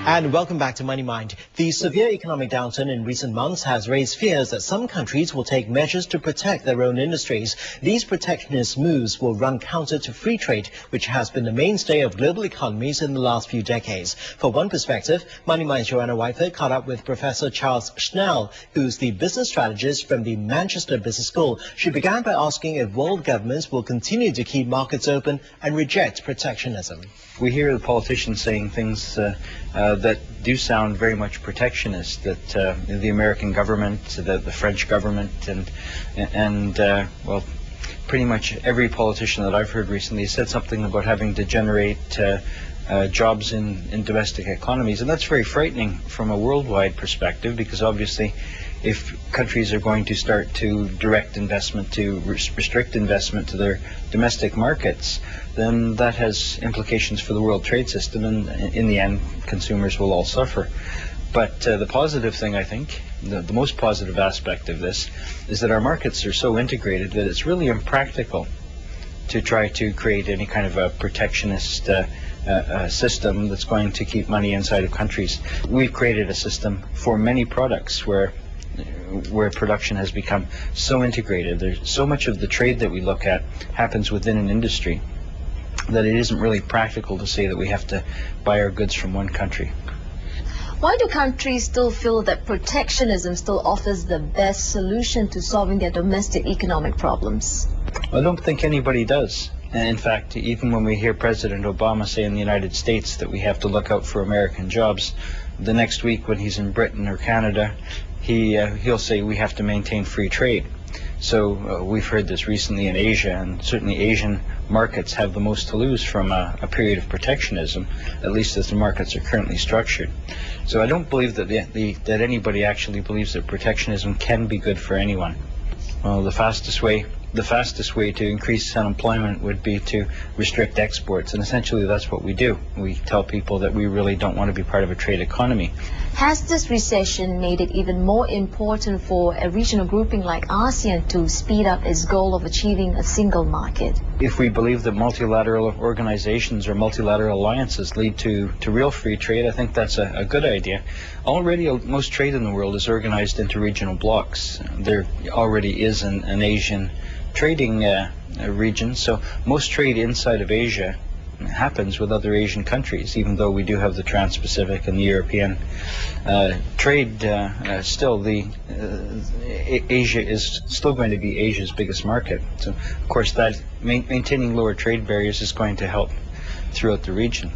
And welcome back to Money Mind. The severe economic downturn in recent months has raised fears that some countries will take measures to protect their own industries. These protectionist moves will run counter to free trade, which has been the mainstay of global economies in the last few decades. For one perspective, Money Mind's Joanna Wyford caught up with Professor Charles Schell, who's the business strategist from the Manchester Business School. She began by asking if world governments will continue to keep markets open and reject protectionism. We hear the politicians saying things that do sound very much protectionist, that the American government, the French government, and well, pretty much every politician that I've heard recently said something about having to generate jobs in domestic economies, and that's very frightening from a worldwide perspective, because obviously if countries are going to start to direct investment, to restrict investment to their domestic markets, then that has implications for the world trade system, and in the end consumers will all suffer. But the positive thing, I think, the most positive aspect of this is that our markets are so integrated that it's really impractical to try to create any kind of a protectionist system that's going to keep money inside of countries. We've created a system for many products where production has become so integrated. There's so much of the trade that we look at happens within an industry that it isn't really practical to say that we have to buy our goods from one country. Why do countries still feel that protectionism still offers the best solution to solving their domestic economic problems? I don't think anybody does. And in fact, even when we hear President Obama say in the United States that we have to look out for American jobs, the next week when he's in Britain or Canada, he'll say we have to maintain free trade. So we've heard this recently in Asia, and certainly Asian markets have the most to lose from a period of protectionism, at least as the markets are currently structured. So I don't believe that that anybody actually believes that protectionism can be good for anyone. Well, the fastest way to increase unemployment would be to restrict exports, and essentially that's what we do. We tell people that we really don't want to be part of a trade economy. Has this recession made it even more important for a regional grouping like ASEAN to speed up its goal of achieving a single market? If we believe that multilateral organizations or multilateral alliances lead to real free trade, I think that's a good idea. Already most trade in the world is organized into regional blocs. There already is an Asian trading region, so most trade inside of Asia happens with other Asian countries, even though we do have the Trans-Pacific and the European trade. Still, Asia is still going to be Asia's biggest market. So, of course, that maintaining lower trade barriers is going to help throughout the region.